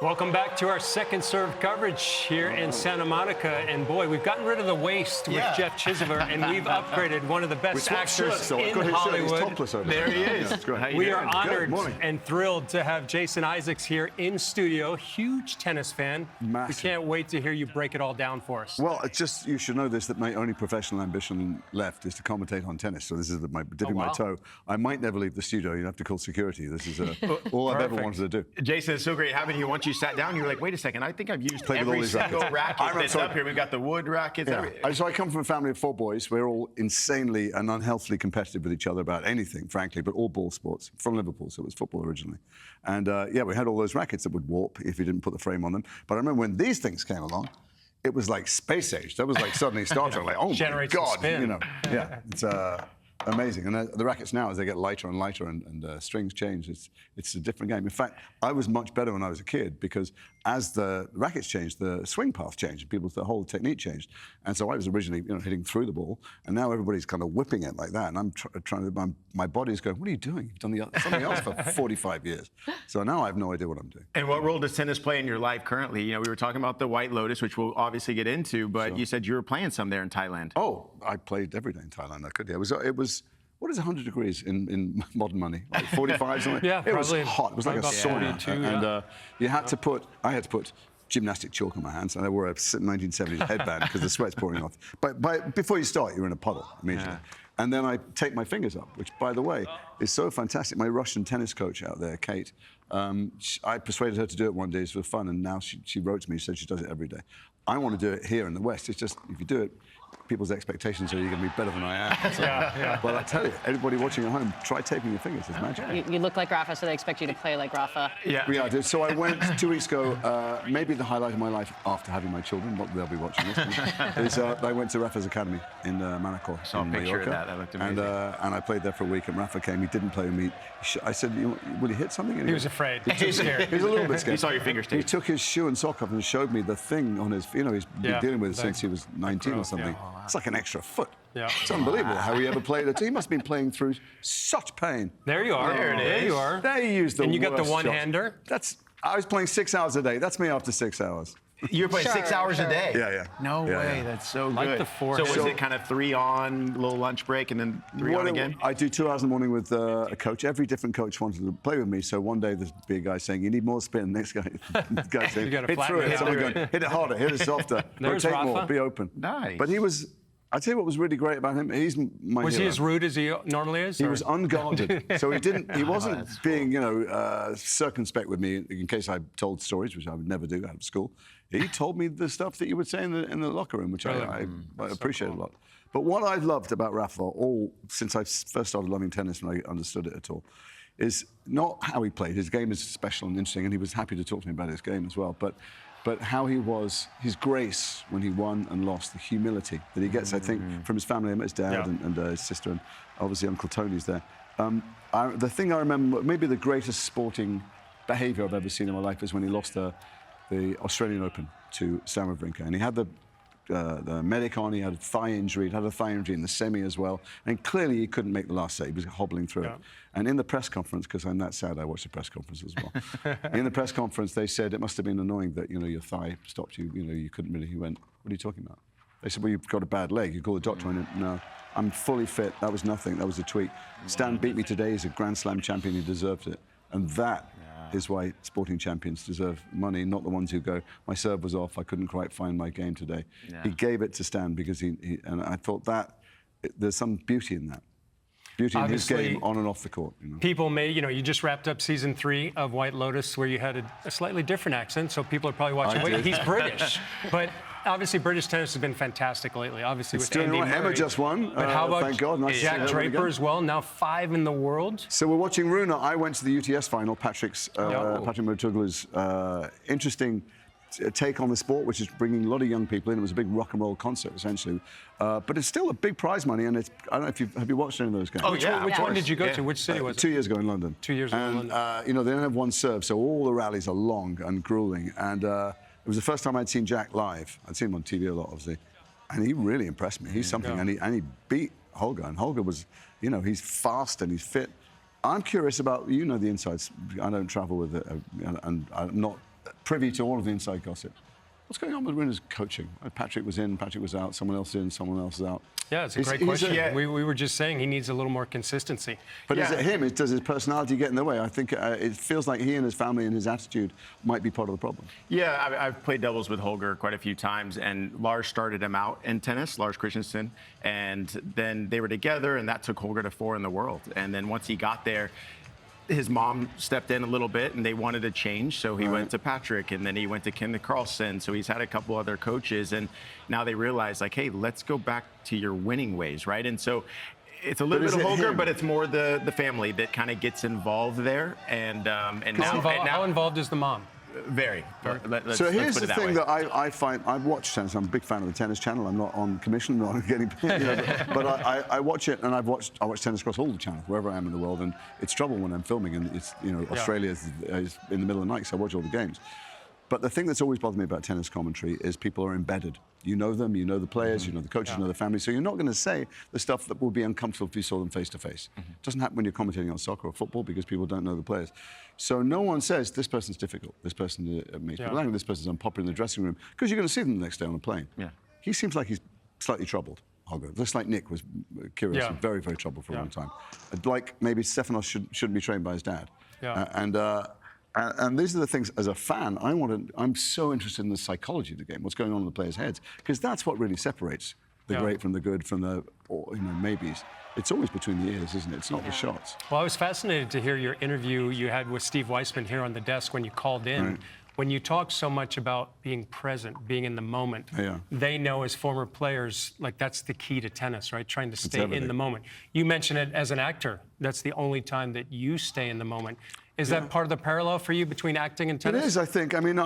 Welcome back to our second serve coverage here in Santa Monica. And boy, we've gotten rid of the waste with Jeff Chisholm, and we've upgraded one of the best actors in Hollywood. There he is. We are honored and thrilled to have Jason Isaacs here in studio. Huge tennis fan. Massive. We can't wait to hear you break it all down for us. Well, it's just, you should know this, that my only professional ambition left is to commentate on tennis. So this is dipping my toe. I might never leave the studio. You'd have to call security. This is all I've ever wanted to do. Jason, it's so great having you. Once you sat down, you were like, wait a second, I think I've used every single racket that's up here. We've got the wood rackets. Yeah. So I come from a family of 4 boys. We're all insanely and unhealthily competitive with each other about anything, frankly, but all ball sports. From Liverpool, so it was football originally. And yeah, we had all those rackets that would warp if you didn't put the frame on them. But I remember when these things came along, it was like space age. That was like suddenly Star Trek, like, oh my God, you know. Yeah, it's amazing. And the rackets now, as they get lighter and lighter and strings change, it's a different game. In fact, I was much better when I was a kid because as the rackets changed, the swing path changed, the whole technique changed. And so I was originally, hitting through the ball, and now everybody's kind of whipping it like that. And I'm trying to, my body's going, what are you doing? You've done something else for 45 years. So now I have no idea what I'm doing. And what role does tennis play in your life currently? We were talking about the White Lotus, which we'll obviously get into, but you said you were playing some there in Thailand. Oh, I played every day in Thailand. I could. Yeah. It was. What is 100 degrees in modern money? Like 45 something? Yeah, it was probably hot. It was like a sauna. And you had to put, I had to put gymnastic chalk on my hands, and I wore a 1970s headband because the sweat's pouring off. But before you start, you're in a puddle immediately. Yeah. And then I take my fingers up, which, by the way, is so fantastic. My Russian tennis coach out there, Kate, I persuaded her to do it one day for fun, and now she wrote to me, she said she does it every day. I want to do it here in the West. It's just, if you do it, people's expectations are you're going to be better than I am. So, but I tell you, everybody watching at home, try taping your fingers. It's magic. You look like Rafa, so they expect you to play like Rafa. Yeah, I did. So I went 2 weeks ago, maybe the highlight of my life after having my children, what they'll be watching this, is I went to Rafa's Academy in Monaco. I saw a picture of that. That looked amazing. And I played there for a week, and Rafa came. He didn't play with me. I said, will he hit something? And he was afraid. He was scared. He was a little bit scared. He saw your fingers taped. He took his shoe and sock off and showed me the thing on his, he's been dealing with it since he was 19 or something. Yeah. It's like an extra foot. Yeah. It's unbelievable how he ever played it. He must have been playing through such pain. There you are. There it is. There you are. There you use the And you got the one-hander? I was playing 6 hours a day. That's me after 6 hours. You were playing 6 hours a day? Yeah. No way. That's so good. Like the forehand. So was it kind of 3 on, little lunch break, and then 3 on again? I do 2 hours in the morning with a coach. Every different coach wanted to play with me. So one day there's a big guy saying, you need more spin. Next guy saying, hit through it. Someone going, hit it harder, hit it softer, rotate more, be open. Nice. But he was... I tell you what was really great about him. He's my Was hero. he as rude as he normally is? He was unguarded, so he wasn't being, circumspect with me in case I told stories, which I would never do out of school. He told me the stuff that you would say in the locker room, which I appreciate a lot. But what I've loved about Rafa, since I first started loving tennis and I understood it at all, is not how he played. His game is special and interesting, and he was happy to talk to me about his game as well. But how he was, his grace when he won and lost, the humility that he gets, I think, from his family. I met his dad and his sister, and obviously Uncle Tony's there. The thing I remember, maybe the greatest sporting behaviour I've ever seen in my life is when he lost the Australian Open to Stan Wawrinka. And he had the medic on, he had a thigh injury, in the semi as well. And clearly he couldn't make the last set, he was hobbling through it. And in the press conference, because I'm that sad, I watched the press conference as well. In the press conference, they said it must have been annoying that, your thigh stopped you, you couldn't really, he went, what are you talking about? They said, well, you've got a bad leg. You call the doctor on it. No, I'm fully fit. That was nothing. That was a tweak. Stan beat me today. He's a Grand Slam champion. He deserved it. And that is why sporting champions deserve money, not the ones who go, my serve was off, I couldn't quite find my game today. He gave it to Stan because and I thought there's some beauty in that. Beauty in his game on and off the court. People may, you just wrapped up season 3 of White Lotus where you had a slightly different accent, so people are probably watching, wait, he's British. But obviously British tennis has been fantastic lately, obviously with Andy Murray. Emma just won, but how about thank God. Nice Jack Draper as well, now 5 in the world? So we're watching Runa. I went to the UTS final, Patrick Murtuglu's interesting take on the sport, which is bringing a lot of young people in. It was a big rock and roll concert, essentially. But it's still a big prize money, and I don't know if have you watched any of those games? Oh, which one did you go to? Which city was it? 2 years ago in London. 2 years ago in London. They don't have one serve, so all the rallies are long and grueling. And it was the first time I'd seen Jack live. I'd seen him on TV a lot, obviously. And he really impressed me. He's something. And he beat Holger. And Holger was, he's fast and he's fit. I'm curious about, the insights. I don't travel with it, and I'm not privy to all of the inside gossip. What's going on with Rinner's coaching? Patrick was in, Patrick was out, someone else in, someone else is out. Yeah, it's a great question. We were just saying he needs a little more consistency. But is it him? Does his personality get in the way? I think it feels like he and his family and his attitude might be part of the problem. Yeah, I've played doubles with Holger quite a few times, and Lars started him out in tennis, Lars Christensen, and then they were together, and that took Holger to 4 in the world. And then once he got there, his mom stepped in a little bit, and they wanted a change, so he went to Patrick, and then he went to Kenneth Carlson. So he's had a couple other coaches, and now they realize, like, hey, let's go back to your winning ways, right? And so it's a little bit of Holger, but it's more the family that kind of gets involved there. And How involved is the mom? Very. So here's the thing that I find. I watch tennis. I'm a big fan of the Tennis Channel. I'm not on commission, not getting paid, but I watch it, and I watch tennis across all the channels, wherever I am in the world. And it's trouble when I'm filming, and it's Australia is in the middle of the night, so I watch all the games. But the thing that's always bothered me about tennis commentary is people are embedded. You know them, you know the players, you know the coaches, you know the family. So you're not going to say the stuff that would be uncomfortable if you saw them face to face. It doesn't happen when you're commentating on soccer or football because people don't know the players. So no one says, this person's difficult, this person makes people angry, this person's unpopular in the dressing room, because you're going to see them the next day on a plane. Yeah. He seems like he's slightly troubled, Holger. Just like Nick was curious and very, very troubled for a long time. Like maybe Stefanos shouldn't be trained by his dad. And these are the things, as a fan, I'm so interested in the psychology of the game, what's going on in the players' heads, because that's what really separates the great from the good, from the maybes. It's always between the ears, isn't it? It's not the shots. Well, I was fascinated to hear your interview you had with Steve Weissman here on the desk when you called in. Right. When you talk so much about being present, being in the moment, they know as former players, like that's the key to tennis, right? Trying to stay in the moment. You mentioned it as an actor. That's the only time that you stay in the moment. Is that part of the parallel for you between acting and tennis? It is, I think. I mean,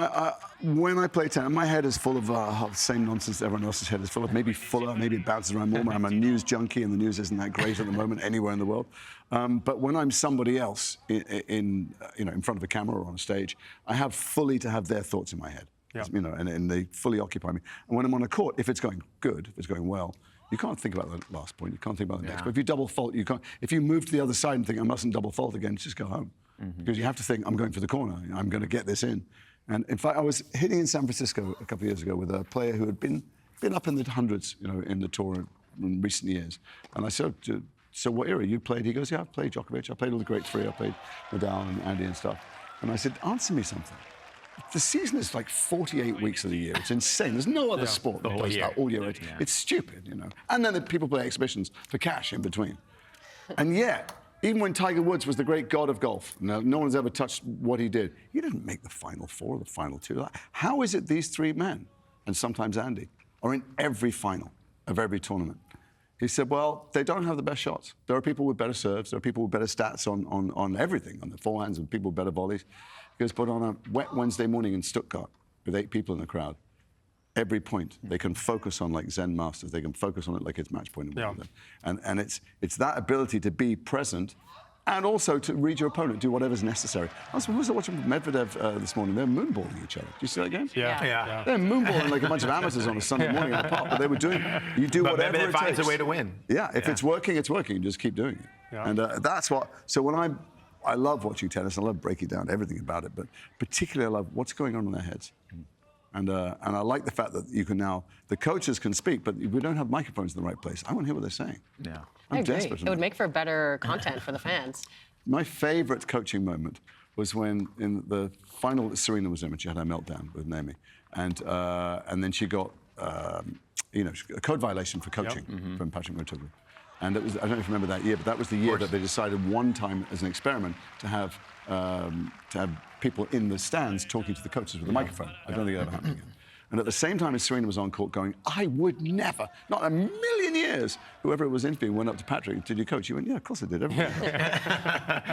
when I play tennis, my head is full of the same nonsense everyone else's head is full of. Maybe fuller, maybe it bounces around more. I'm a news junkie, and the news isn't that great at the moment anywhere in the world. But when I'm somebody else in front of a camera or on a stage, I have fully to have their thoughts in my head. And they fully occupy me. And when I'm on a court, if it's going good, if it's going well, you can't think about the last point. You can't think about the next. But if you double fault, you can't. If you move to the other side and think I mustn't double fault again, just go home. Because you have to think, I'm going for the corner, I'm going to get this in. And in fact, I was hitting in San Francisco a couple of years ago with a player who had been up in the hundreds, in the tour in recent years. And I said, so what era you played? He goes, yeah, I've played Djokovic, I played all the great three, I played Nadal and Andy and stuff. And I said, answer me something. The season is like 48 weeks of the year. It's insane. There's no other sport that plays that all year. It's stupid, And then the people play exhibitions for cash in between. And yet, even when Tiger Woods was the great god of golf, no one's ever touched what he did. He didn't make the Final Four or the Final Two. How is it these three men, and sometimes Andy, are in every final of every tournament? He said, well, they don't have the best shots. There are people with better serves. There are people with better stats on everything, on the forehands, and people with better volleys. He goes, but on a wet Wednesday morning in Stuttgart with 8 people in the crowd, every point they can focus on like Zen masters. They can focus on it like it's match point. And it's that ability to be present and also to read your opponent, do whatever's necessary. I was watching Medvedev this morning. They're moonballing each other. Do you see that game? Yeah. They're moonballing like a bunch of amateurs on a Sunday morning in the park. But they were doing, you do whatever it takes. But Medvedev finds a way to win. Yeah, if it's working, it's working. You just keep doing it. And that's what, so when I love watching tennis. I love breaking down everything about it. But particularly I love what's going on in their heads. And I like the fact that you can now, the coaches can speak, but we don't have microphones in the right place. I want to hear what they're saying. I'm desperate. It would make for better content for the fans. My favorite coaching moment was when in the final Serena was in, when she had her meltdown with Naomi. And then she got, a code violation for coaching from Patrick Montgomery. And it was, I don't know if you remember that year, but that was the year that they decided one time as an experiment to have people in the stands talking to the coaches with a microphone. I don't think it ever happened again. And at the same time as Serena was on court going, I would never, not a million years, whoever it was interviewing went up to Patrick, did you coach? He went, yeah, of course I did.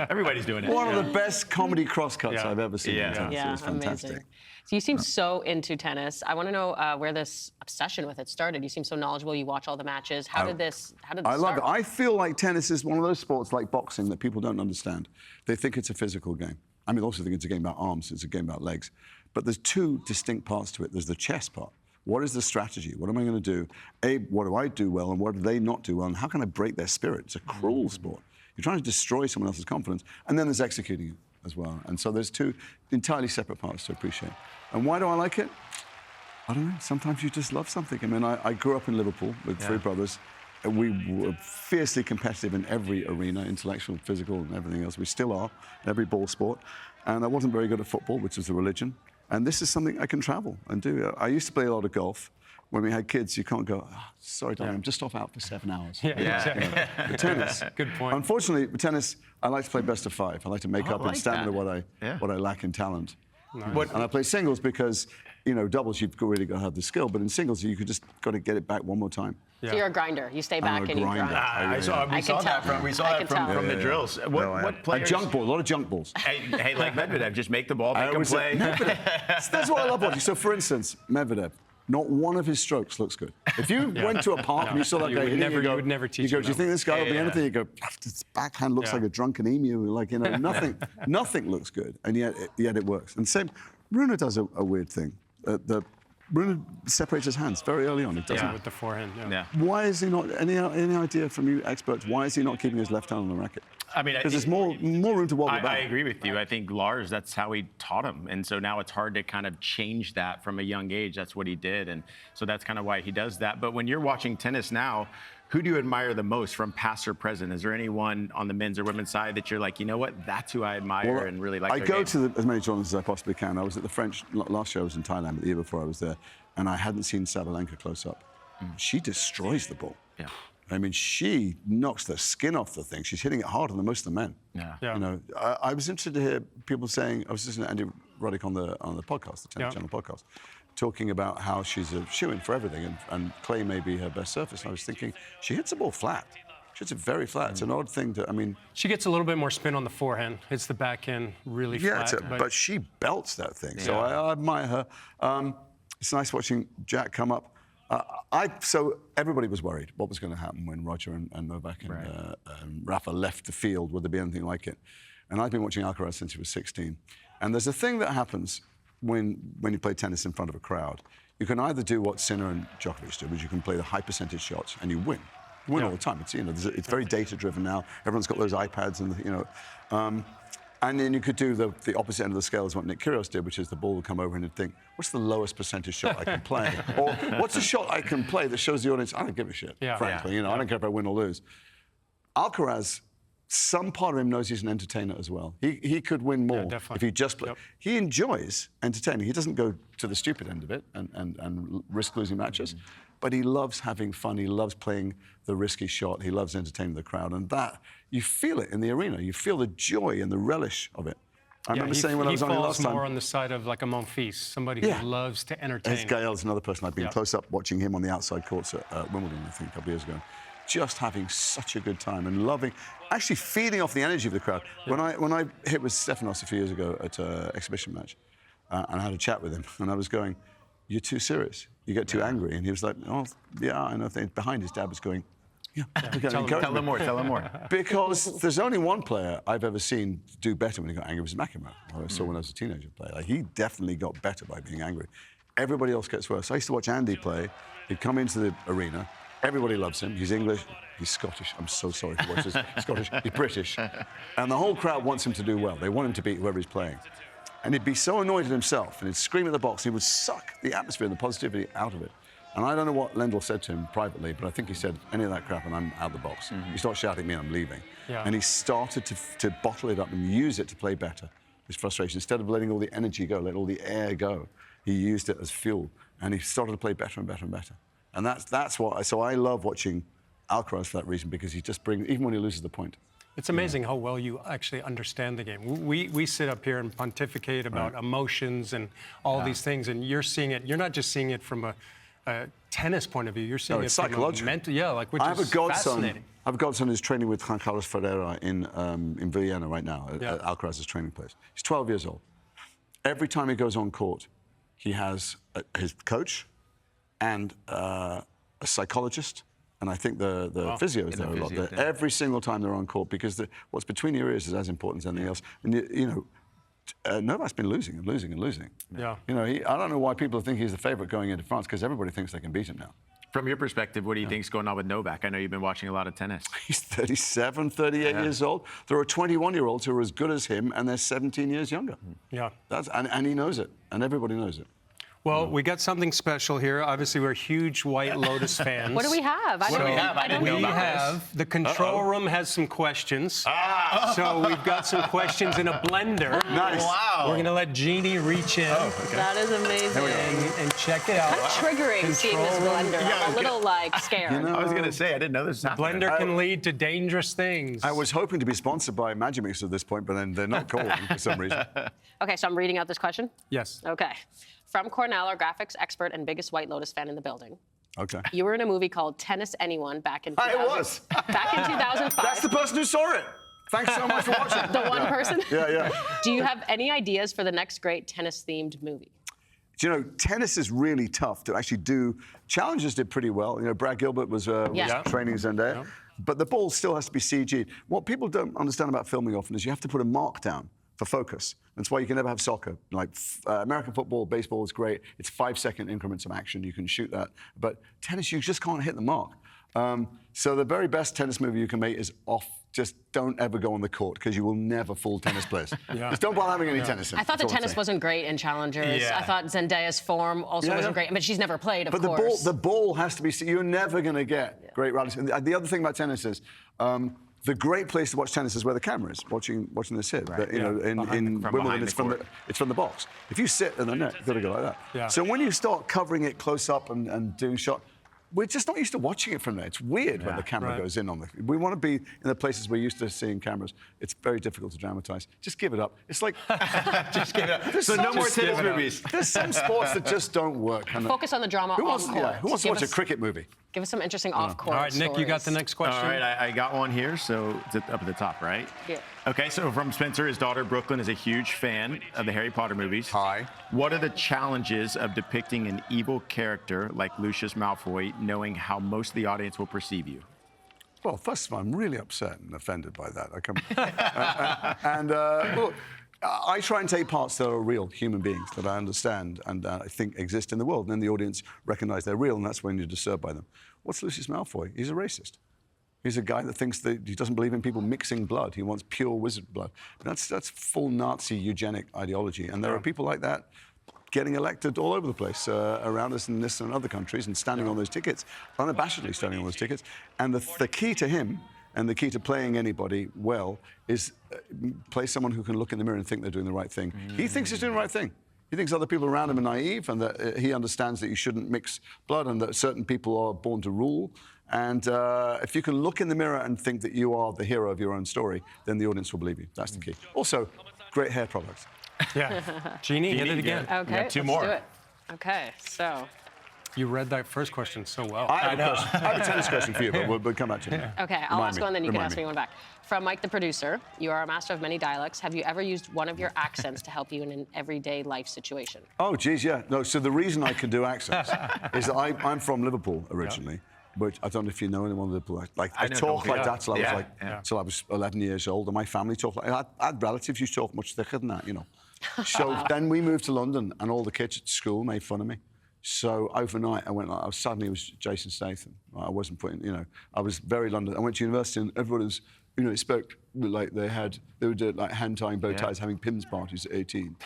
Everybody's doing it. One of the best comedy crosscuts I've ever seen in tennis. It was fantastic. Amazing. So you seem so into tennis. I want to know where this obsession with it started. You seem so knowledgeable. You watch all the matches. How did this start? I love it. I feel like tennis is one of those sports like boxing that people don't understand. They think it's a physical game. I mean, also think it's a game about arms. It's a game about legs. But there's two distinct parts to it. There's the chess part. What is the strategy? What am I going to do? What do I do well, and what do they not do well? And how can I break their spirit? It's a cruel sport. You're trying to destroy someone else's confidence. And then there's executing it. as well. And so there's two entirely separate parts to appreciate. And why do I like it? I don't know. Sometimes you just love something. I mean, I grew up in Liverpool with three brothers. And we were fiercely competitive in every arena, intellectual, physical, and everything else. We still are, in every ball sport. And I wasn't very good at football, which is a religion. And this is something I can travel and do. I used to play a lot of golf. When we had kids, you can't go, oh, sorry, darling, I'm just off out for 7 hours. Exactly. The tennis. Good point. Unfortunately, with tennis, I like to play best of 5. I like to make up in stamina that. what I lack in talent. Nice. And I play singles because, you know, doubles, you've really got to have the skill. But in singles, you could just got to get it back one more time. So you're a grinder. You stay back and you grind. We saw that from the drills. What players? Junk ball, a lot of junk balls. Hey, like Medvedev, just make the ball, make him play. That's what I love watching. So, for instance, Medvedev, not one of his strokes looks good. If you went to a park and you saw that guy hitting, you would never teach you go, him do you think this guy will be anything? You go, his backhand looks like a drunken emu. Like, you know, nothing looks good, and yet it works. And same, Rune does a weird thing. Rune separates his hands very early on. He doesn't. With the forehand. Why is he not? Any idea from you experts? Why is he not keeping his left hand on the racket? I mean, because there's more room to wobble back. I agree with you. I think Lars, that's how he taught him, and so now it's hard to kind of change that from a young age. That's what he did, and so that's kind of why he does that. But when you're watching tennis now, who do you admire the most from past or present? Is there anyone on the men's or women's side that you're like, you know what, that's who I admire and really like I their go game? to as many tournaments as I possibly can. I was at the French, last year I was in Thailand, but the year before I was there, and I hadn't seen Sabalenka close up. She destroys the ball. Yeah. I mean, she knocks the skin off the thing. She's hitting it harder than most of the men. You know, I was interested to hear people saying, I was listening to Andy Roddick on the podcast, the Tennis Channel podcast, talking about how she's a shoo-in for everything, and clay may be her best surface. And I was thinking, she hits the ball flat. She hits it very flat. It's an odd thing to, I mean... She gets a little bit more spin on the forehand. Hits the backhand really flat. But she belts that thing. So I admire her. It's nice watching Jack come up. So everybody was worried what was going to happen when Roger and Novak and Rafa left the field. Would there be anything like it? And I've been watching Alcaraz since he was 16. And there's a thing that happens when you play tennis in front of a crowd. You can either do what Sinner and Djokovic do, which you can play the high percentage shots and you win. You win all the time. It's, you know, it's very data-driven now. Everyone's got those iPads and, you know... and then you could do the opposite end of the scale is what Nick Kyrgios did, which is the ball would come over and he'd think, what's the lowest percentage shot I can play? Or what's a shot I can play that shows the audience, I don't give a shit, frankly. You know, I don't care if I win or lose. Alcaraz, some part of him knows he's an entertainer as well. He could win more if he just played. He enjoys entertaining. He doesn't go to the stupid end of it and risk losing matches. But he loves having fun. He loves playing the risky shot. He loves entertaining the crowd. And that, you feel it in the arena. You feel the joy and the relish of it. I remember saying when I was on it last time... He falls more on the side of like a Monfils, somebody who loves to entertain. Gael's another person I've been close up watching him on the outside courts at Wimbledon, I think, a couple of years ago. Just having such a good time and loving, actually feeding off the energy of the crowd. When I hit with Stefanos a few years ago at an exhibition match, and I had a chat with him, and I was going, you're too serious. You get too angry. And he was like, oh, yeah, I know. Behind his dad was going, tell him more. Because there's only one player I've ever seen do better when he got angry, was McEnroe. I saw when I was a teenager play. Like, he definitely got better by being angry. Everybody else gets worse. I used to watch Andy play. He'd come into the arena. Everybody loves him. He's English. He's Scottish. I'm so sorry to watch this. Scottish. He's British. And the whole crowd wants him to do well. They want him to beat whoever he's playing. And he'd be so annoyed at himself, and he'd scream at the box, and he would suck the atmosphere and the positivity out of it. And I don't know what Lendl said to him privately, but I think he said, any of that crap and I'm out the box. You start shouting at me and I'm leaving. And he started to bottle it up and use it to play better, his frustration. Instead of letting all the energy go, let all the air go, he used it as fuel. And he started to play better and better and better. And that's what, so I love watching Alcaraz for that reason, because he just brings, even when he loses the point. It's amazing how well you actually understand the game. We sit up here and pontificate about emotions and all these things, and you're seeing it. You're not just seeing it from a tennis point of view. You're seeing it from a mental, which is fascinating. I have a godson who's training with Juan Carlos Ferreira in Vienna right now, at Alcaraz's training place. He's 12 years old. Every time he goes on court, he has his coach and a psychologist. And I think the physio is there a lot. Every single time they're on court, because what's between your ears is as important as anything else. And you know, Novak's been losing and losing and losing. You know, I don't know why people think he's the favourite going into France, because everybody thinks they can beat him now. From your perspective, what do you think's going on with Novak? I know you've been watching a lot of tennis. He's 37, 38 years old. There are 21-year-olds who are as good as him, and they're 17 years younger. Yeah. And he knows it, and everybody knows it. Well, we got something special here. Obviously, we're huge White Lotus fans. What do we have? What do we have? I didn't know about this. The control room has some questions. So we've got some questions in a blender. Nice. Wow. We're going to let Jeannie reach in That is amazing. and check it out. Kind of triggering seeing this blender. I'm a little, scared. You know, I was going to say, I didn't know this was happening. Blender can lead to dangerous things. I was hoping to be sponsored by Magimix at this point, but then they're not calling for some reason. Okay, so I'm reading out this question? Yes. Okay. From Cornell, our graphics expert and biggest White Lotus fan in the building. Okay. You were in a movie called Tennis Anyone back in 2000. I was. Back in 2005. That's the person who saw it. Thanks so much for watching. The one person? Yeah. Do you have any ideas for the next great tennis-themed movie? Do you know, tennis is really tough to actually do. Challengers did pretty well. You know, Brad Gilbert was training Zendaya. Yeah. But the ball still has to be CG'd. What people don't understand about filming often is you have to put a mark down for focus. That's why you can never have soccer. Like American football, baseball is great. It's 5-second increments of action. You can shoot that. But tennis, you just can't hit the mark. So the very best tennis movie you can make is off. Just don't ever go on the court because you will never fool tennis players. Just don't bother having any tennis in. I thought the tennis wasn't great in Challengers. I thought Zendaya's form also wasn't great, but she's never played, of course. But the ball has to be. You're never going to get great rallies. And the other thing about tennis is. The great place to watch tennis is where the camera is, watching this hit. Right. But, you know, in Wimbledon, it's from the box. If you sit in the net, you've got to go like that. Yeah. So when you start covering it close up and doing shot, we're just not used to watching it from there. It's weird when the camera goes in on the. We want to be in the places we're used to seeing cameras. It's very difficult to dramatize. Just give it up. It's like just give it up. So no more tennis movies. There's some sports that just don't work. Focus on the drama on court. Who wants to watch a cricket movie? Give us some interesting off-court All right, Nick, stories. you got the next question. All right, I got one here. So it's up at the top, right? Yeah. Okay, so from Spencer, his daughter Brooklyn is a huge fan of the Harry Potter movies. Hi. What are the challenges of depicting an evil character like Lucius Malfoy, knowing how most of the audience will perceive you? Well, first of all, I'm really upset and offended by that. Look, I try and take parts that are real human beings that I understand and I think exist in the world, and then the audience recognize they're real, and that's when you're disturbed by them. What's Lucius Malfoy? He's a racist. He's a guy that thinks that he doesn't believe in people mixing blood. He wants pure wizard blood. That's full Nazi eugenic ideology, and there are people like that getting elected all over the place around us in this and other countries and standing on those tickets, unabashedly standing on those tickets. And the key to him and the key to playing anybody well is play someone who can look in the mirror and think they're doing the right thing. He thinks he's doing the right thing. He thinks other people around him are naive and that he understands that you shouldn't mix blood and that certain people are born to rule. And if you can look in the mirror and think that you are the hero of your own story, then the audience will believe you. That's the key. Also, great hair products. Yeah. Jeannie, hit it again. Okay, two let's more. do it. Okay, so. You read that first question so well. I have a tennis question for you, but we'll come back to you. Okay, I'll ask one, then you can ask me one back. From Mike, the producer, you are a master of many dialects. Have you ever used one of your accents to help you in an everyday life situation? Oh, geez, yeah. No, so the reason I can do accents is that I'm from Liverpool originally. Which I don't know if you know anyone in Liverpool. I talked like that till I was 11 years old, and my family talked like I had relatives who talked much thicker than that, you know. So then we moved to London, and all the kids at school made fun of me. So overnight, I went. Suddenly, it was Jason Statham. I wasn't putting, you know. I was very London. I went to university, and everyone was, you know, spoke like they would do like hand tying bow ties, having pins parties at 18,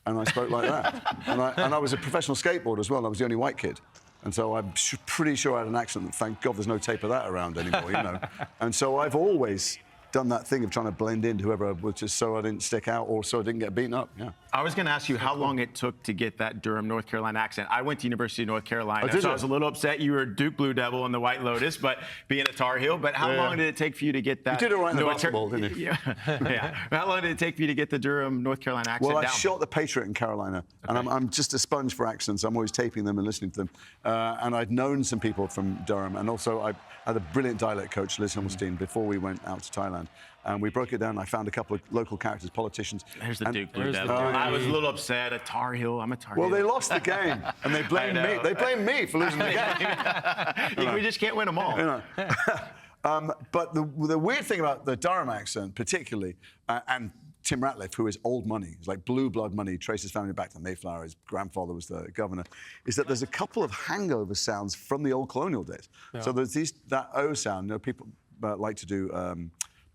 and I spoke like that. And I was a professional skateboarder as well. I was the only white kid. And so I'm pretty sure I had an accent that, thank God, there's no tape of that around anymore, you know. And so I've always done that thing of trying to blend into whoever I was, just so I didn't stick out or so I didn't get beaten up. Yeah. I was going to ask you how long it took to get that Durham, North Carolina accent. I went to University of North Carolina, so I was a little upset you were Duke Blue Devil in the White Lotus, but being a Tar Heel. But how long did it take for you to get that? You did it right in the basketball, didn't you? Yeah. How long did it take for you to get the Durham, North Carolina accent Well, I down? shot The Patriot in Carolina, and I'm just a sponge for accents. I'm always taping them and listening to them. And I'd known some people from Durham, and also I had a brilliant dialect coach, Liz Hummelstein, before we went out to Thailand. And we broke it down. I found a couple of local characters, politicians. There's the Duke Blue Devil. I was a little upset. A Tar Heel. I'm a Tar Heel. Well, they lost the game, and they blamed me. They blamed me for losing the game. We just can't win them all. You know. But the weird thing about the Durham accent, particularly, and Tim Ratliff, who is old money, he's like blue blood money, traces his family back to the Mayflower, his grandfather was the governor, is that there's a couple of hangover sounds from the old colonial days. Yeah. So there's that O sound. You know, people like to do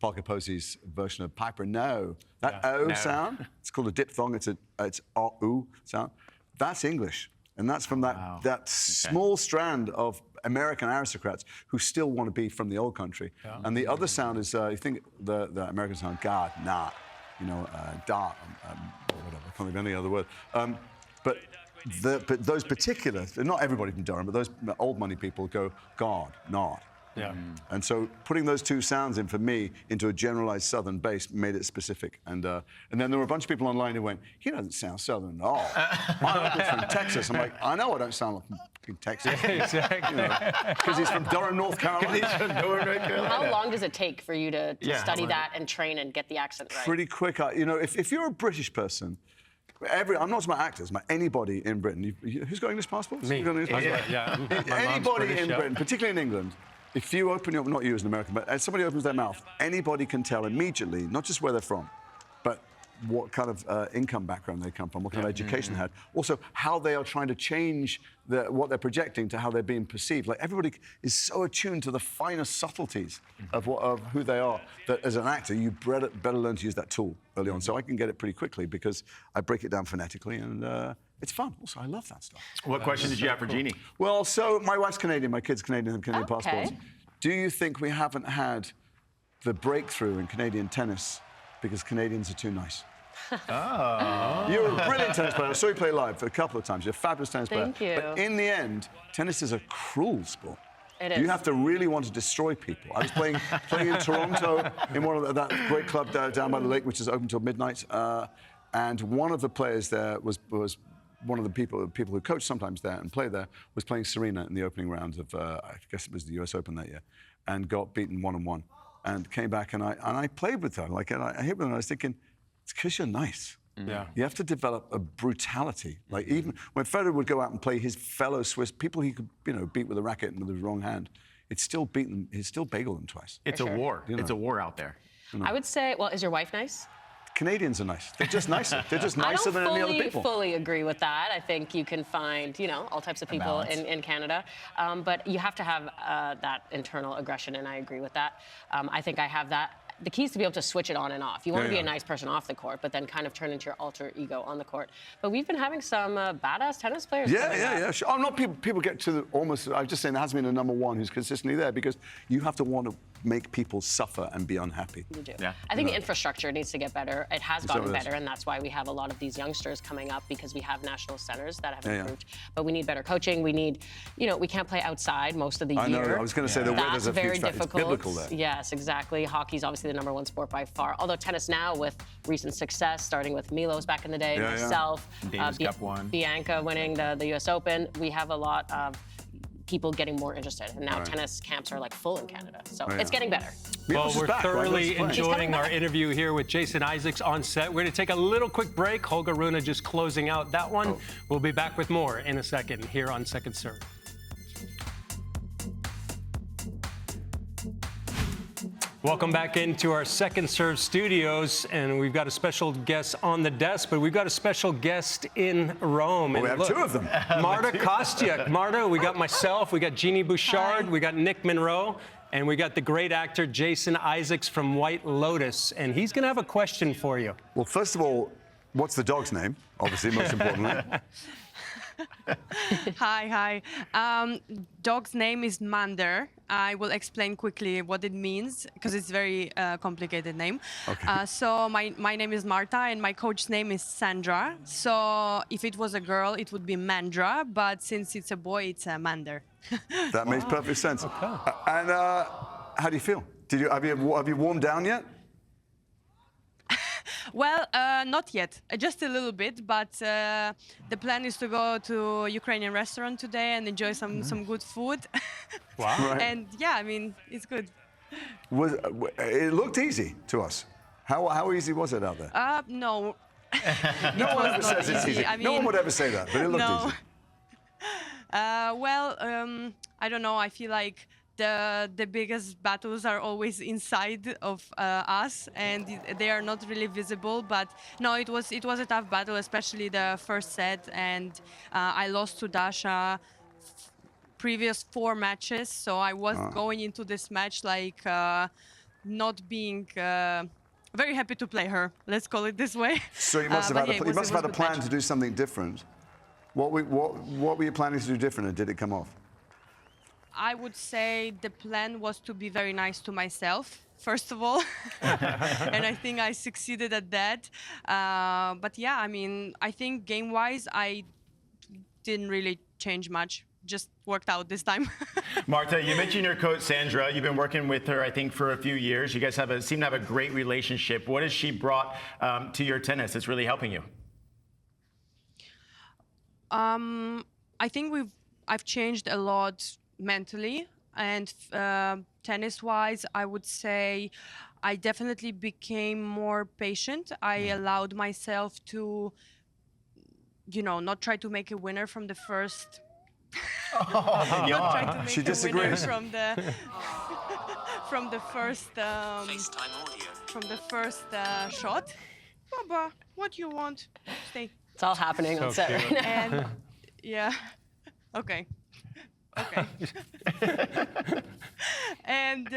Parker Posey's version of Piper. No, that O sound, it's called a diphthong, it's O sound. That's English. And that's from that small strand of American aristocrats who still want to be from the old country. Yeah. And the other sound is, you think the American sound, God, nah, you know, da, or whatever, I can't think of any other word. But those particular, not everybody from Durham, but those old money people go, God, not. Yeah. And so putting those two sounds in for me into a generalized Southern base made it specific. And then there were a bunch of people online who went, he doesn't sound Southern at all. My uncle's from Texas. I'm like, I know I don't sound like from Texas. Exactly. Because he's from Durham, North Carolina. How long does it take for you to study that and train and get the accent right? Pretty quick. You know, if you're a British person, I'm not talking about actors, but anybody in Britain. Who's got English passports? Me. Anybody in Britain, particularly in England, if you open your, not you as an American, but as somebody opens their mouth, anybody can tell immediately, not just where they're from, but what kind of income background they come from, what kind of education they had. Also, how they are trying to change what they're projecting to how they're being perceived. Like, everybody is so attuned to the finer subtleties of who they are that as an actor, you better learn to use that tool early on. So I can get it pretty quickly because I break it down phonetically and it's fun. Also, I love that stuff. What question did you have for Jeannie? Well, so my wife's Canadian, my kid's Canadian, have Canadian passports. Do you think we haven't had the breakthrough in Canadian tennis because Canadians are too nice? Oh. You're a brilliant tennis player. I saw you play live a couple of times. You're a fabulous tennis player. Thank you. But in the end, tennis is a cruel sport. It is. You have to really want to destroy people. I was playing in Toronto in one of that great club down by the lake, which is open till midnight. And one of the players there was one of the people who coach sometimes there and play there, was playing Serena in the opening round of, I guess it was the US Open that year, and got beaten 1-1. And came back and I played with her. And I hit with her and I was thinking, it's because you're nice. Yeah. You have to develop a brutality. Like, even when Federer would go out and play his fellow Swiss, people he could, beat with a racket and with his wrong hand, he'd still bagel them twice. It's a war. It's a war out there. I would say, well, is your wife nice? Canadians are nice. They're just nicer. They're just nicer than any other people. I don't fully agree with that. I think you can find, all types of people in Canada. But you have to have that internal aggression, and I agree with that. I think I have that. The key is to be able to switch it on and off. You want to be a nice person off the court, but then kind of turn into your alter ego on the court. But we've been having some badass tennis players. Yeah. Sure. Oh, not people get to almost. I'm just saying there hasn't been a number one who's consistently there because you have to want to make people suffer and be unhappy. You do. Yeah. I think the infrastructure needs to get better. It has gotten better, and that's why we have a lot of these youngsters coming up because we have national centers that have improved. But we need better coaching. We need, we can't play outside most of the year. I know. I was going to say the weather's a very huge factor. difficult. It's biblical there. Yes, exactly. Hockey's obviously the #1 sport by far. Although tennis now, with recent success, starting with Milos back in the day, myself, Davis Cup won. Bianca winning the US Open, we have a lot of people getting more interested. And now tennis camps are like full in Canada. So it's getting better. Well, we're thoroughly enjoying our interview here with Jason Isaacs on set. We're going to take a little quick break. Holger Rune just closing out that one. We'll be back with more in a second here on Second Serve. Welcome back into our Second Serve studios, and we've got a special guest on the desk, but we've got a special guest in Rome. Well, we have two of them. Marta Kostyuk. Marta, we got myself, we got Jeannie Bouchard, we got Nick Monroe, and we got the great actor Jason Isaacs from White Lotus, and he's going to have a question for you. Well, first of all, what's the dog's name? Obviously, most importantly. Hi. Dog's name is Mander. I will explain quickly what it means because it's a very complicated name. Okay. So my name is Marta and my coach's name is Sandra. So if it was a girl, it would be Mandra, but since it's a boy, it's Mander. That makes perfect sense. Okay. And how do you feel? Have you warmed down yet? Well, not yet, just a little bit, but the plan is to go to a Ukrainian restaurant today and enjoy some good food. Wow. Right. And yeah, I mean, it's good. It looked easy to us. How easy was it out there? No. No one ever says it's easy. I mean, no one would ever say that, but it looked easy. Well, I don't know. I feel like the biggest battles are always inside of us, and they are not really visible. But no, it was a tough battle, especially the first set, and I lost to Dasha previous 4 matches, so I was going into this match like not being very happy to play her. Let's call it this way. So you must have had a plan to do something different. What were you planning to do different, and did it come off? I would say the plan was to be very nice to myself, first of all. And I think I succeeded at that. But yeah, I mean, I think game-wise, I didn't really change much. Just worked out this time. Marta, you mentioned your coach, Sandra. You've been working with her, I think, for a few years. You guys seem to have a great relationship. What has she brought to your tennis that's really helping you? I think I've changed a lot mentally, and tennis-wise, I would say I definitely became more patient. I allowed myself to, not try to make a winner from the first. Not try to make She disagrees. from the first shot. Baba, what you want? Stay. It's all happening on set right now. And yeah, okay. And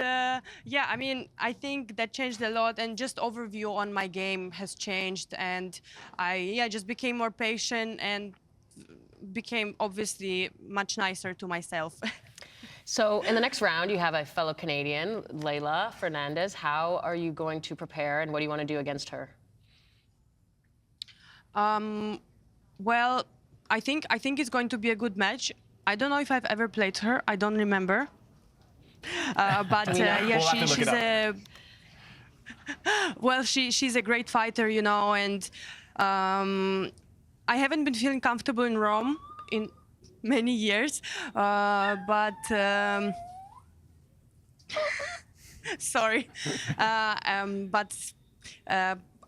yeah, I mean, I think that changed a lot, and just overview on my game has changed, and I just became more patient and became obviously much nicer to myself. So in the next round, you have a fellow Canadian, Leylah Fernandez. How are you going to prepare, and what do you want to do against her? Well, I think it's going to be a good match. I don't know if I've ever played her. I don't remember. But yeah, she's a great fighter, and I haven't been feeling comfortable in Rome in many years, but sorry, but.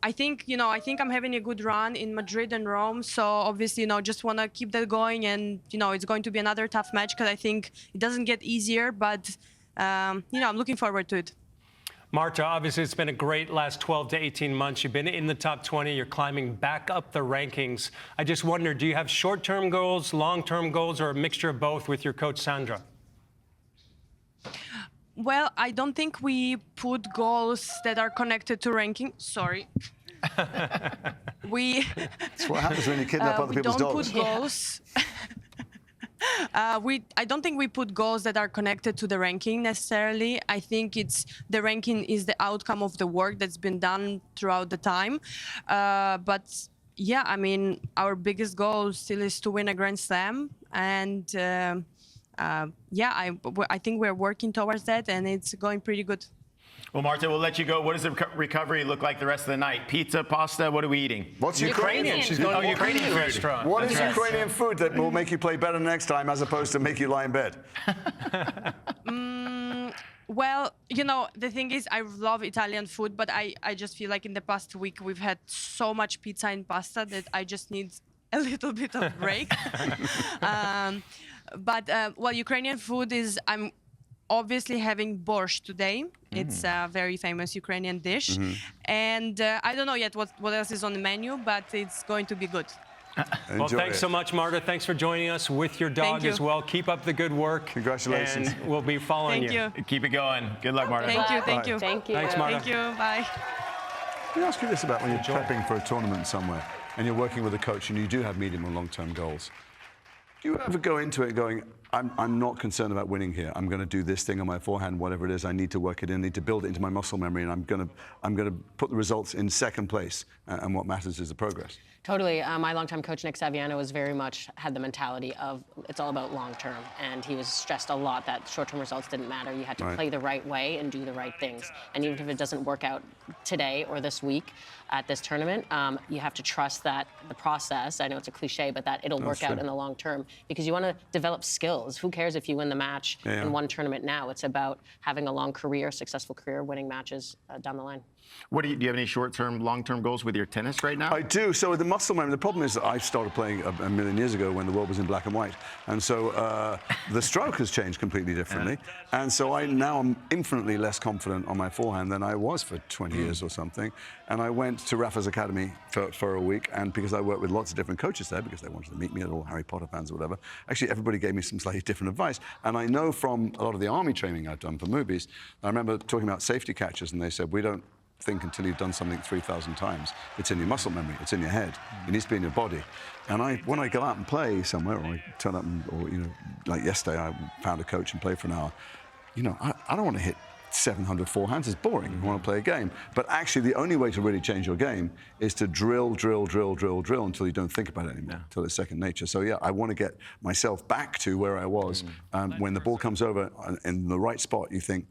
I think I'm having a good run in Madrid and Rome, so obviously, just want to keep that going, and, it's going to be another tough match because I think it doesn't get easier, but, I'm looking forward to it. Marta, obviously, it's been a great last 12 to 18 months. You've been in the top 20. You're climbing back up the rankings. I just wonder, do you have short-term goals, long-term goals, or a mixture of both with your coach, Sandra? Well, I don't think we put goals that are connected to ranking. Sorry. That's what happens when you kidnap other people's dogs. We don't put goals. I don't think we put goals that are connected to the ranking necessarily. I think the ranking is the outcome of the work that's been done throughout the time. But yeah, I mean, our biggest goal still is to win a Grand Slam, and yeah, I think we're working towards that, and it's going pretty good. Well, Marta, we'll let you go. What does the recovery look like the rest of the night? Pizza, pasta, what are we eating? What's Ukrainian? She's going to Ukrainian food. Restaurant. What is Ukrainian food that will make you play better next time as opposed to make you lie in bed? Well, the thing is, I love Italian food, but I just feel like in the past week we've had so much pizza and pasta that I just need a little bit of break. But well, Ukrainian food is, I'm obviously having borscht today. It's a very famous Ukrainian dish. And I don't know yet what else is on the menu, but it's going to be good. Well, thanks so much, Marta. Thanks for joining us with your dog as well. Keep up the good work. Congratulations. And we'll be following you. Keep it going. Good luck, Marta. Thank you. Thank you. Thanks, Marta. Thank you. Bye. Let me ask you this about when you're prepping for a tournament somewhere and you're working with a coach and you do have medium or long-term goals. Do you ever go into it going, I'm not concerned about winning here. I'm going to do this thing on my forehand, whatever it is. I need to work it in, I need to build it into my muscle memory, and I'm going to put the results in second place. And what matters is the progress. Totally. My longtime coach, Nick Saviano, was very much had the mentality of it's all about long term. And he was stressed a lot that short-term results didn't matter. You had to play the right way and do the right things. And even if it doesn't work out today or this week at this tournament, you have to trust that the process, I know it's a cliche, but that it'll work out in the long term, because you want to develop skills. Who cares if you win the match in one tournament now? It's about having a long career, successful career, winning matches down the line. Do you have any short-term, long-term goals with your tennis right now? I do. So the muscle memory, the problem is that I started playing a million years ago when the world was in black and white. And so the stroke has changed completely differently. Yeah. And so now I'm infinitely less confident on my forehand than I was for 20 years or something. And I went to Rafael's Academy for a week, and because I worked with lots of different coaches there, because they wanted to meet me, all Harry Potter fans or whatever, actually everybody gave me some slightly different advice. And I know from a lot of the army training I've done for movies, I remember talking about safety catches, and they said, we don't think until you've done something 3,000 times. It's in your muscle memory, it's in your head, it needs to be in your body. And when I go out and play somewhere, or I turn up, or like yesterday I found a coach and played for an hour, I don't want to hit 700 forehands. It's boring. You want to play a game. But actually, the only way to really change your game is to drill until you don't think about it anymore, until it's second nature. So yeah, I want to get myself back to where I was. When the ball comes over in the right spot, you think,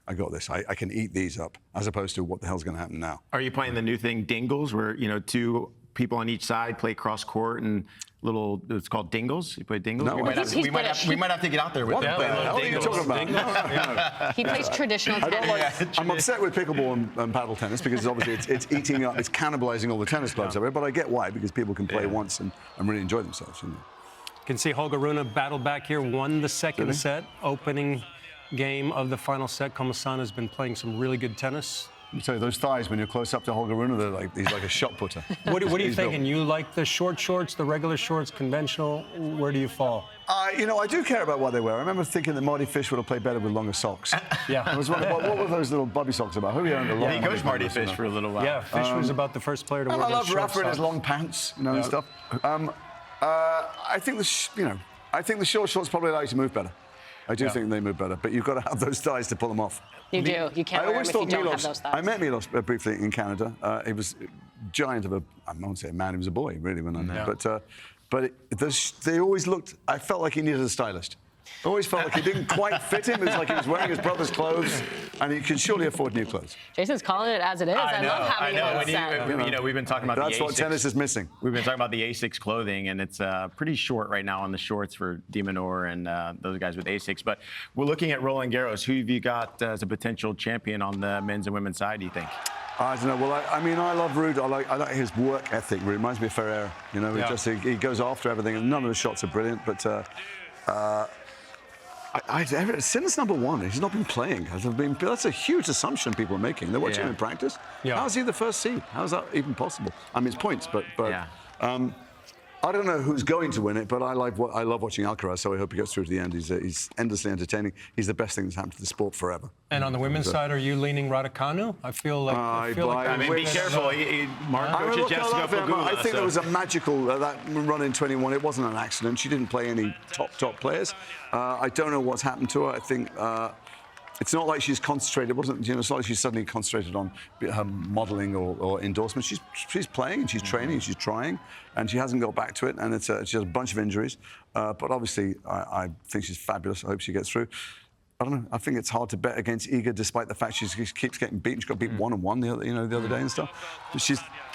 I got this. I can eat these up, as opposed to what the hell's going to happen now. Are you playing the new thing, dingles, where two people on each side play cross court and it's called dingles? You play dingles? No, we might have to get out there with what the hell are you talking about? No. He plays traditional tennis. I'm upset with pickleball and paddle tennis because obviously it's eating up, it's cannibalizing all the tennis clubs over it. But I get why, because people can play once and really enjoy themselves. You can see Holger Rune battled back here, won the second set, opening game of the final set. Komasana has been playing some really good tennis. So those thighs, when you're close up to Holger Rune, he's like a shot putter. What are you thinking? You like the short shorts, the regular shorts, conventional? Where do you fall? I do care about what they wear. I remember thinking that Marty Fish would have played better with longer socks. Yeah. I was wondering, what were those little bubby socks about? Who owned a long? Yeah, he coached Marty Fish for a little while. Yeah, Fish was about the first player to wear those short socks. I love Rafa in his long pants, and stuff. I think the short shorts probably allow you to move better. I do think they move better, but you've got to have those thighs to pull them off. You do. You can't wear them if you don't have those thighs. I met Milos briefly in Canada. He was a giant of I won't say a man, he was a boy, really, when I met him. But they always looked, I felt like he needed a stylist. I always felt like he didn't quite fit him. It was like he was wearing his brother's clothes, and he could surely afford new clothes. Jason's calling it as it is. I love having it on set. We've been talking about that's what tennis is missing. We've been talking about the Asics clothing, and it's pretty short right now on the shorts for De Minaur and those guys with Asics. But we're looking at Roland Garros. Who have you got as a potential champion on the men's and women's side, do you think? I don't know. Well, I love Ruud. I like his work ethic. It reminds me of Ferrer. He goes after everything, and none of the shots are brilliant. But Sinner's number one. He's not been playing. That's a huge assumption people are making. They're watching him in practice. Yeah. How is he the first seed? How is that even possible? I mean, it's points, but I don't know who's going to win it, but I love watching Alcaraz, so I hope he gets through to the end. He's endlessly entertaining. He's the best thing that's happened to the sport forever. And on the women's side, are you leaning Raducanu? I feel like be careful. Mark coaches Jessica Pegula. I think there was a magical that run in 21. It wasn't an accident. She didn't play any top players. I don't know what's happened to her. I think. It's not like she's concentrated. It wasn't, it's not like she's suddenly concentrated on her modelling or endorsement. She's playing and she's training and she's trying, and she hasn't got back to it. And she has a bunch of injuries, but obviously I think she's fabulous. I hope she gets through. I don't know. I think it's hard to bet against Iga, despite the fact she keeps getting beaten. She got beat 1-1 the other day and stuff. But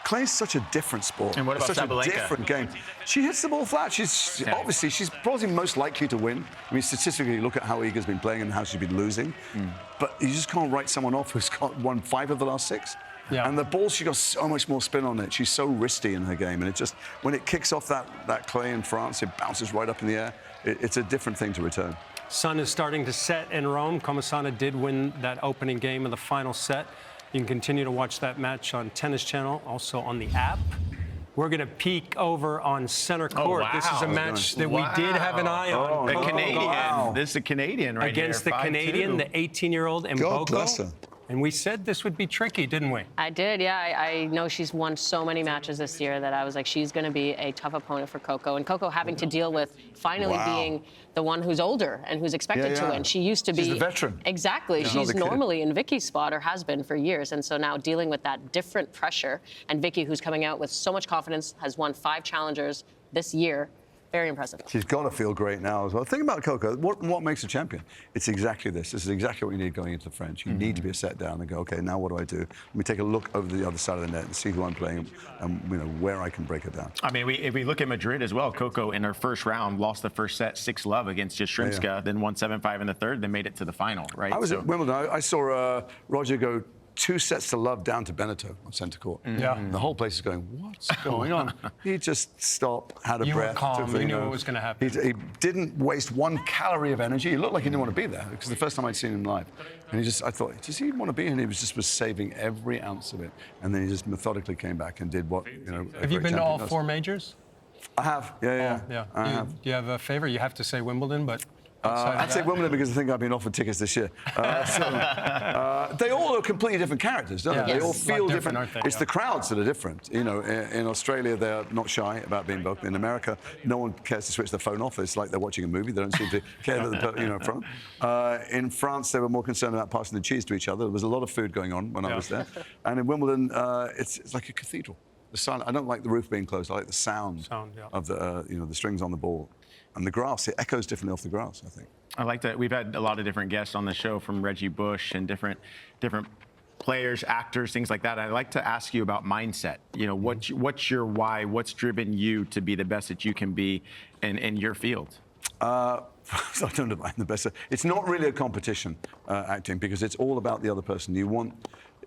Clay's such a different sport. And what about such Sabalenka? A different game. She hits the ball flat. She's probably most likely to win. I mean, statistically, look at how Iga's been playing and how she's been losing. But you just can't write someone off who's won 5 of the last 6. Yeah. And the ball, she got so much more spin on it. She's so wristy in her game, and it just when it kicks off that clay in France, it bounces right up in the air. It's a different thing to return. Sun is starting to set in Rome. Komasana did win that opening game of the final set. You can continue to watch that match on Tennis Channel, also on the app. We're going to peek over on center court. Oh, wow. This is a match that we did have an eye on. A Canadian. Wow. This is a Canadian right against here. The Canadian, the 18-year-old Mboko. God bless her. And we said this would be tricky, didn't we? I did, yeah. I know she's won so many matches this year that I was like, she's going to be a tough opponent for Coco. And Coco having to deal with finally being the one who's older and who's expected to win. She used to be... She's the veteran. Exactly. Yeah. She's normally in Vicky's spot, or has been for years. And so now dealing with that different pressure. And Vicky, who's coming out with so much confidence, has won 5 challengers this year. Very impressive. She's got to feel great now as well. Think about Coco. What makes a champion? It's exactly this. This is exactly what you need going into the French. You need to be a set down and go, okay, now what do I do? Let me take a look over the other side of the net and see who I'm playing and where I can break it down. I mean, if we look at Madrid as well, Coco in her first round lost the first set 6-love against Jastrzębska, then won 7-5 in the third, then made it to the final, right? I was at Wimbledon. I saw Roger go 2 sets to love down to Benetton on centre court. Yeah. And the whole place is going, what's going on? He just stopped, had a You were breath. calm. took You knew what was going to happen. He didn't waste 1 calorie of energy. He looked like he didn't want to be there because the first time I'd seen him live. And I thought, does he want to be here? And he was saving every ounce of it. And then he just methodically came back and did what, Have you been to all 4 majors? I have, yeah. I have. Do you have a favorite? You have to say Wimbledon, but I'd say Wimbledon because I think I've been offered tickets this year. They all are completely different characters, don't they? Yes. They all feel different, aren't they? It's the crowds that are different. In Australia, they're not shy about being both. In America, no one cares to switch their phone off. It's like they're watching a movie. They don't seem to care that the front. In France, they were more concerned about passing the cheese to each other. There was a lot of food going on when I was there. And in Wimbledon, it's like a cathedral. The sound, I don't like the roof being closed. I like the sound of the strings on the ball. And the grass, it echoes differently off the grass, I think. I like that. We've had a lot of different guests on the show, from Reggie Bush and different players, actors, things like that. I'd like to ask you about mindset. What's your why? What's driven you to be the best that you can be in your field? I don't know, I'm the best. It's not really a competition, acting, because it's all about the other person.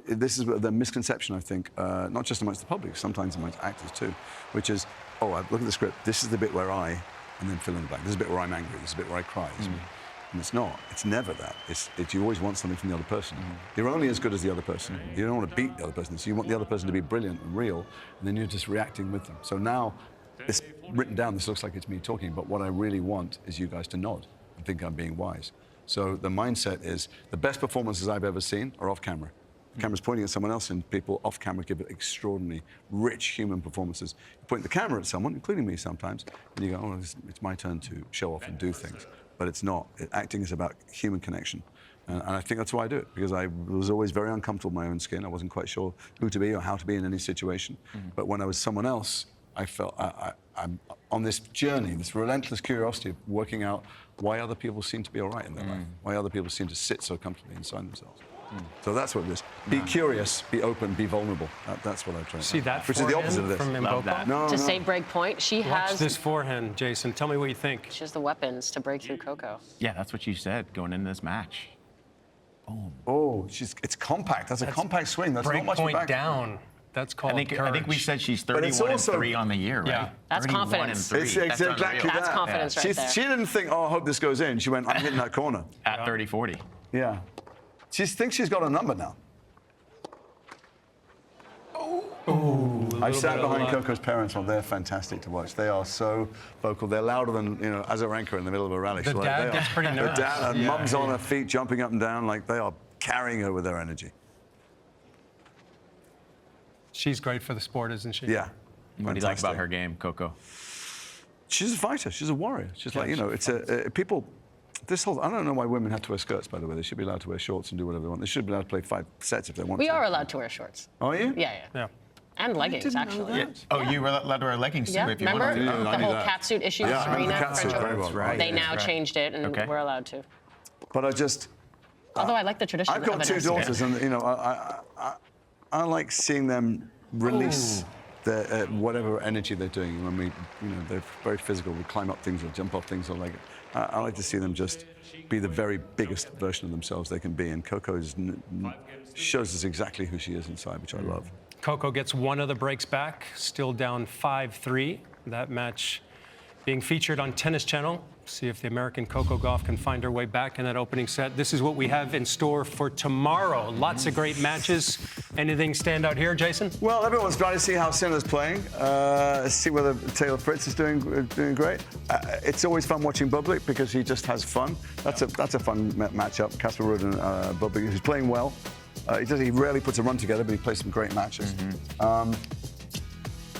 This is the misconception, I think, not just amongst the public, sometimes amongst actors too, which is, look at the script. This is the bit where and then fill in the blank. This is a bit where I'm angry. This is a bit where I cry. And it's not. It's never that. You always want something from the other person. You're only as good as the other person. You don't want to beat the other person. So you want the other person to be brilliant and real, and then you're just reacting with them. So now, it's written down, this looks like it's me talking, but what I really want is you guys to nod and think I'm being wise. So the mindset is, the best performances I've ever seen are off camera. The camera's pointing at someone else, and people off camera give extraordinary, rich human performances. You point the camera at someone, including me sometimes, and you go, it's my turn to show off and do things. But it's not. Acting is about human connection. And I think that's why I do it, because I was always very uncomfortable in my own skin. I wasn't quite sure who to be or how to be in any situation. But when I was someone else, I felt I'm on this journey, this relentless curiosity of working out why other people seem to be all right in their life, why other people seem to sit so comfortably inside themselves. So that's what it is. Be curious, be open, be vulnerable. That's what I try to see that, which is the opposite of this. From Love that. To say break point, she Watch has this forehand, Jason. Tell me what you think. She has the weapons to break through Coco. Yeah, that's what you said going into this match. Oh, it's compact. That's a compact swing. That's Break not much point back. down. That's called I think we said she's 31-3 on the year, right? Yeah. That's 31 confidence. and 3. It's That's exactly unreal. that. That's confidence right there. She didn't think, I hope this goes in. She went, I'm hitting that corner. At 30-40. Yeah. She thinks she's got a number now. I sat behind Coco's parents. They're fantastic to watch. They are so vocal. They're louder than, Azarenka in the middle of a rally. The dad gets pretty nervous. The dad, and mum's on her feet, jumping up and down, like they are carrying her with their energy. She's great for the sport, isn't she? Yeah. What do you like about her game, Coco? She's a fighter. She's a warrior. She's like, it's people. This whole, I don't know why women have to wear skirts, by the way. They should be allowed to wear shorts and do whatever they want. They should be allowed to play 5 sets if they want to. We are allowed to wear shorts. Are you? Yeah. And leggings, actually. Yeah. Oh, you were allowed to wear leggings too if you remember wanted to. the whole catsuit issue with Serena? catsuit very well. Right. They now changed it, and we're allowed to. But Although I like the tradition I've got of 2 daughters, and I like seeing them release their whatever energy they're doing. When they're very physical. We climb up things or jump off things, or like. I like to see them just be the very biggest version of themselves they can be. And Coco shows us exactly who she is inside, which I love. Coco gets one of the breaks back, still down 5-3. That match being featured on Tennis Channel. See if the American Coco Gauff can find her way back in that opening set. This is what we have in store for tomorrow. Lots of great matches. Anything stand out here, Jason? Well, everyone's trying to see how Sinner's playing, see whether Taylor Fritz is doing great. It's always fun watching Bublik because he just has fun. That's a fun matchup. Casper Ruud and Bublik, who's playing well. He rarely puts a run together, but he plays some great matches.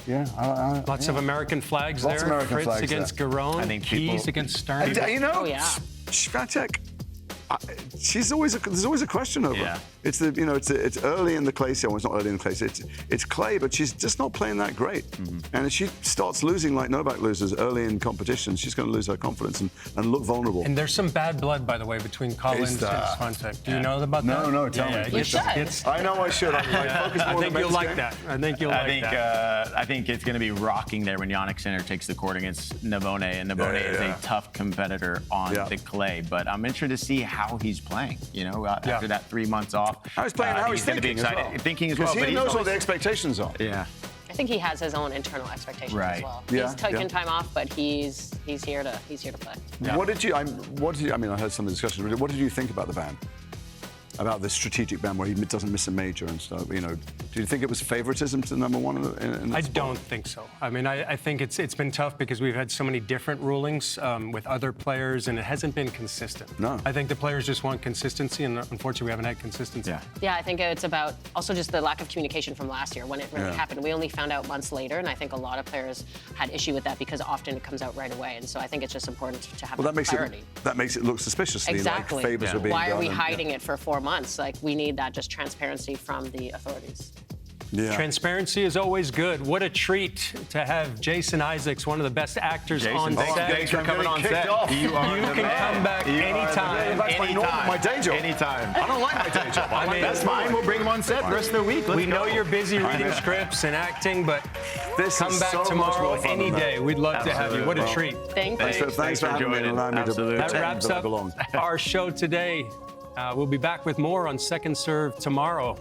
Lots of American flags Lots there. of American Fritz flags against there. Garon. I think Keys against Stern. Swiatek, there's always a question over her. It's early in the clay. Well, it's not early in the clay. It's clay, but she's just not playing that great. And if she starts losing like Novak loses early in competitions, she's going to lose her confidence and look vulnerable. And there's some bad blood, by the way, between Collins and Swiatek. Do you know about that? No, tell me. You should. I know I should. I focus more on the think you'll men's like game. that. I think you'll like that. I think it's going to be rocking there when Jannik Sinner takes the court against Navone, and Navone is a tough competitor on the clay. But I'm interested to see how he's playing. After that 3 months off, How he's playing, how he's going to be thinking as excited. well. Thinking as well. Because he knows what the expectations are. Yeah. I think he has his own internal expectations as well. Yeah, He's taking yeah. time off, but he's here to play. Yeah. What did you? I mean, I heard some of the discussions. What did you think about the ban? About the strategic ban where he doesn't miss a major and stuff. Do you think it was favoritism to number one in the I sport? don't think so. I mean, I think it's been tough because we've had so many different rulings with other players, and it hasn't been consistent. No. I think the players just want consistency, and unfortunately, we haven't had consistency. Yeah, I think it's about also just the lack of communication from last year when it really happened. We only found out months later, and I think a lot of players had issue with that because often it comes out right away. And so I think it's just important to have clarity. That makes it look suspiciously Exactly. like favors are being done. Why are we hiding it for 4 months? Like, we need that just transparency from the authorities. Yeah. Transparency is always good. What a treat to have Jason Isaacs, one of the best actors on set. Thanks for coming on set. You can come back anytime. That's my day job. Anytime. I don't like my day job. I mean, That's fine. We'll bring him on set the rest of the week. We know you're busy reading scripts and acting, but come back so tomorrow much more fun any than that. day. We'd love to have you. What a treat. Thank you. Thanks for having me and allowing me to That wraps up our show today. We'll be back with more on Second Serve tomorrow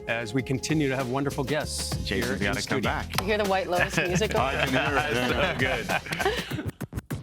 as we continue to have wonderful guests. Jason's got to come back. You hear the White Lotus music? I can hear it. So good.